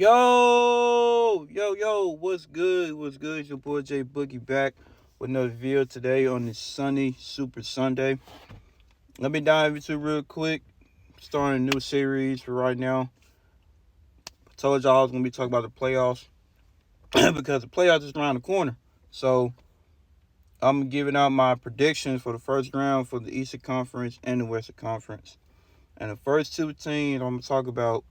What's good? What's good? It's your boy J Boogie back with another video today on this sunny Super Sunday. Let me dive into it real quick. Starting a new series for right now. I told y'all I was going to be talking about the playoffs because the playoffs is around the corner. So I'm giving out my predictions for the first round for the Eastern Conference and the Western Conference. And the first two teams I'm going to talk about,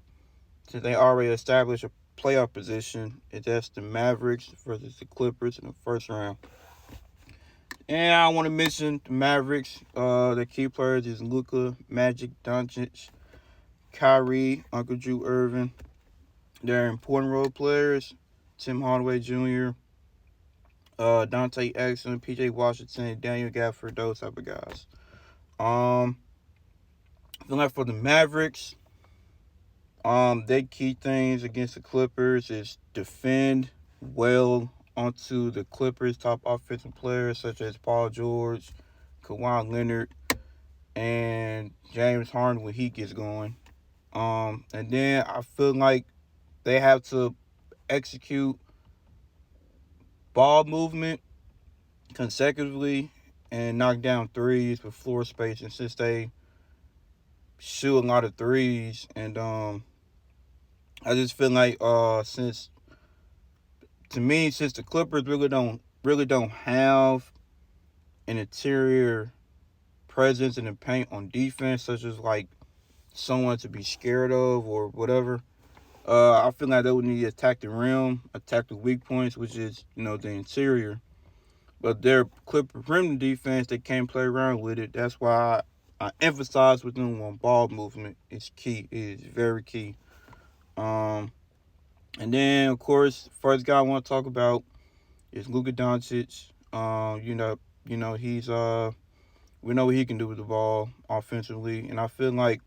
since they already established a playoff position, that's the Mavericks versus the Clippers in the first round. And I want to mention the Mavericks. The key players is Luka, Magic, Doncic, Kyrie, Uncle Drew Irving. They're important role players. Tim Hardaway Jr., Dante Exum, PJ Washington, Daniel Gafford, those type of guys. Then like for the Mavericks, they key things against the Clippers is defend well onto the Clippers' top offensive players such as Paul George, Kawhi Leonard, and James Harden when he gets going. And then I feel like they have to execute ball movement consecutively and knock down threes with floor space. And since they shoot a lot of threes, and I just feel like since the Clippers really don't have an interior presence in the paint on defense, such as like someone to be scared of or whatever, I feel like they would need to attack the rim, attack the weak points, which is the interior. But their Clipper rim defense, they can't play around with it. That's why I emphasize with them on ball movement. It's key. It is very key. And then of course, first guy I want to talk about is Luka Doncic. He's we know what he can do with the ball offensively, and I feel like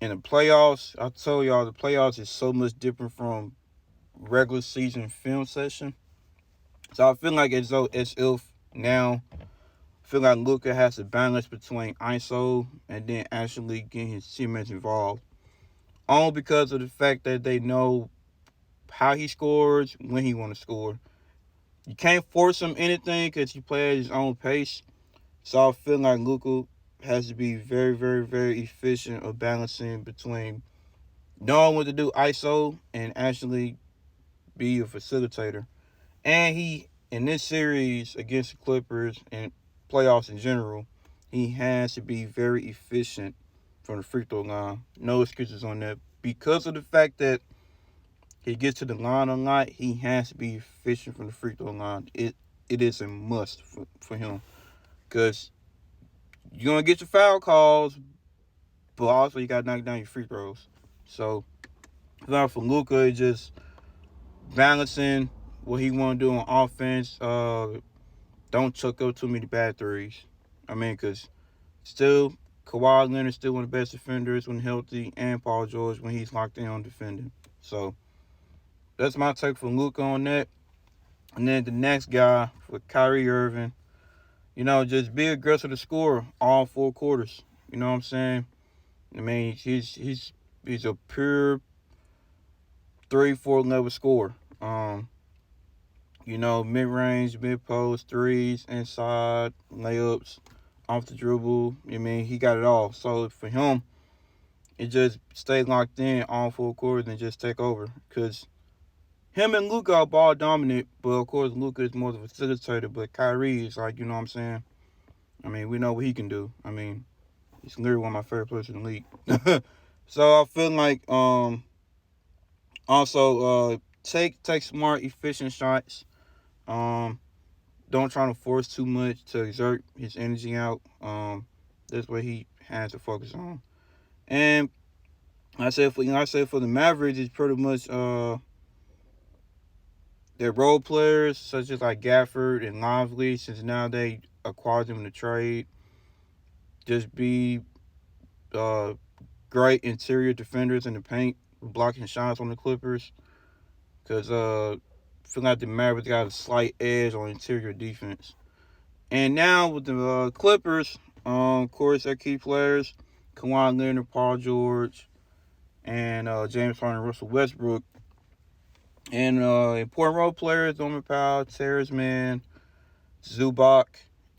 in the playoffs, I told y'all the playoffs is so much different from regular season film session. So I feel like as if now I feel like Luka has to balance between ISO and then actually getting his teammates involved. All because of the fact that they know how he scores, when he want to score. You can't force him anything because he plays at his own pace. So I feel like Luka has to be very, very, very efficient of balancing between knowing what to do ISO and actually be a facilitator. And he, in this series against the Clippers and playoffs in general, he has to be very efficient from the free throw line. No excuses on that. Because of the fact that he gets to the line a lot, he has to be efficient from the free throw line. It is a must for him. Because you're going to get your foul calls, but also you got to knock down your free throws. So, for Luka, it's just balancing what he want to do on offense. Don't chuck up too many bad threes. Because still, Kawhi Leonard still one of the best defenders when healthy, and Paul George when he's locked in on defending. So, that's my take for Luka on that. And then the next guy for Kyrie Irving, just be aggressive to score all four quarters. You know what I'm saying? He's a pure 3-4 level scorer. Mid-range, mid-post, threes, inside, layups, off the dribble. He got it all. So for him, it just stay locked in all four quarters and just take over. Because him and Luka are ball dominant, but of course Luka is more of a facilitator. But Kyrie is like, you know what I'm saying? We know what he can do. He's literally one of my favorite players in the league. So I feel like also take smart, efficient shots. Don't try to force too much to exert his energy out. That's what he has to focus on. And I said for the Mavericks, it's pretty much their role players such as like Gafford and Lively, since now they acquired them in the trade. Just be great interior defenders in the paint, blocking shots on the Clippers. Because I feel like the Mavericks got a slight edge on interior defense. And now with the Clippers, of course, their key players, Kawhi Leonard, Paul George, and James Harden, Russell Westbrook. And important role players, Norman Powell, Terrence Mann, Zubac,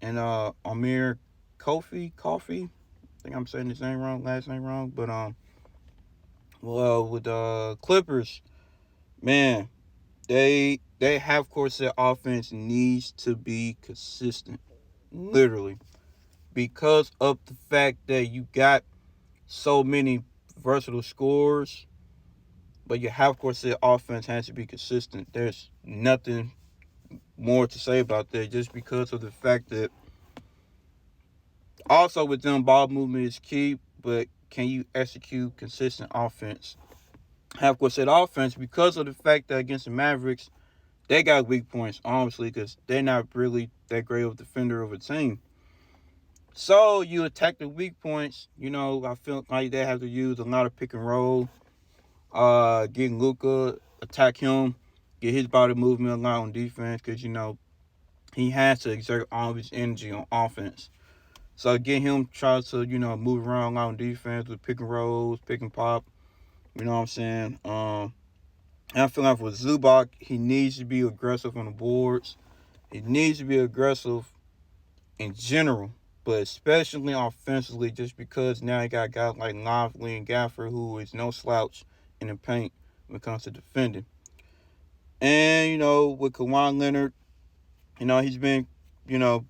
and Amir Coffee. I think I'm saying his name wrong, last name wrong. But well, with the Clippers, man, they have, of course, their offense needs to be consistent, literally, because of the fact that you got so many versatile scorers, but you have, of course, their offense has to be consistent. There's nothing more to say about that, just because of the fact that also with them, ball movement is key, but can you execute consistent offense? Have, of course, that offense, because of the fact that against the Mavericks, they got weak points, honestly, because they're not really that great of a defender of a team. So you attack the weak points. I feel like they have to use a lot of pick and roll, getting Luka, attack him, get his body movement a lot on defense, because, he has to exert all of his energy on offense. So get him try to, move around a lot on defense with pick and rolls, pick and pop. You know what I'm saying? And I feel like for Zubac, he needs to be aggressive on the boards. He needs to be aggressive in general, but especially offensively, just because now you got guys like Lively and Gafford, who is no slouch in the paint when it comes to defending. And, with Kawhi Leonard, he's been,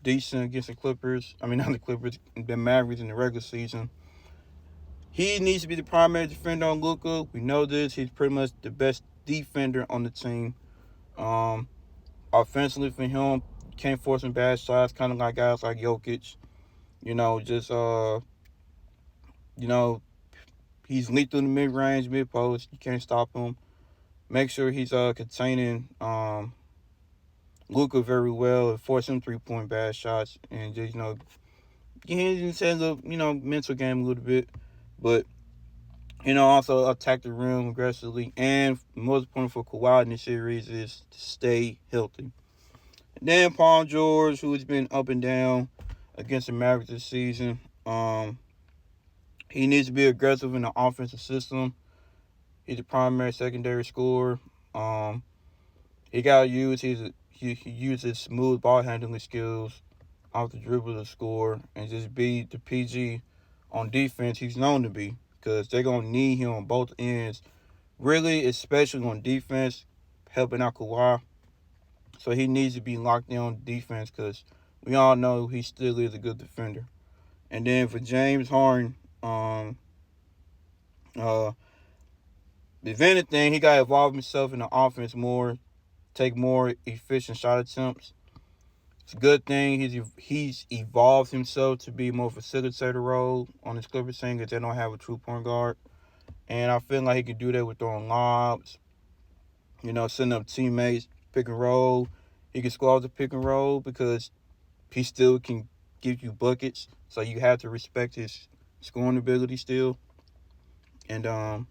decent against the Clippers. I mean, not the Clippers, the Mavericks in the regular season. He needs to be the primary defender on Luka. We know this. He's pretty much the best defender on the team. Offensively for him, can't force some bad shots, kind of like guys like Jokic. He's lethal in the mid-range, mid-post. You can't stop him. Make sure he's containing Luka very well and force him three-point bad shots. And just, get into the, mental game a little bit. But, also attack the rim aggressively. And most important for Kawhi in this series is to stay healthy. And then Paul George, who has been up and down against the Mavericks this season. He needs to be aggressive in the offensive system. He's a primary, secondary scorer. He got to use he uses smooth ball handling skills off the dribble to score and just be the PG on defense he's known to be, because they're going to need him on both ends, really, especially on defense, helping out Kawhi. So he needs to be locked in on defense, because we all know he still is a good defender. And then for James Harden, if anything, he got to evolve himself in the offense more, take more efficient shot attempts. It's a good thing he's evolved himself to be more facilitator role on his Clippers team, because they don't have a true point guard. And I feel like he can do that with throwing lobs, setting up teammates, pick and roll. He can score off the pick and roll because he still can give you buckets. So you have to respect his scoring ability still. And I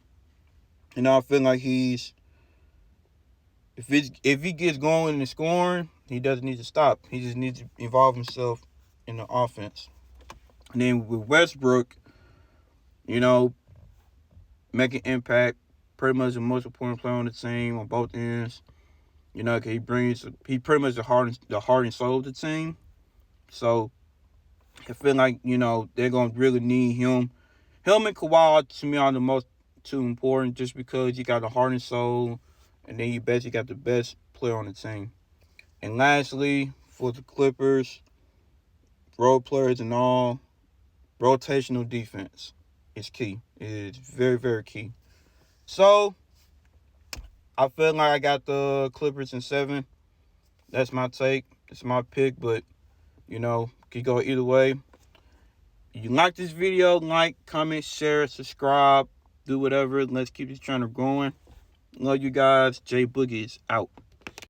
feel like if he gets going in the scoring, he doesn't need to stop. He just needs to involve himself in the offense. And then with Westbrook, making impact, pretty much the most important player on the team on both ends. He pretty much the heart and soul of the team. So I feel like, they're going to really need him. Him and Kawhi, to me, are the most two important, just because you got the heart and soul, and then you basically got the best player on the team. And lastly, for the Clippers, role players and all, rotational defense is key. It is very, very key. So I feel like I got the Clippers in 7. That's my take. It's my pick, but, could go either way. If you like this video, like, comment, share, subscribe, do whatever. Let's keep this channel going. Love you guys. J Boogie is out.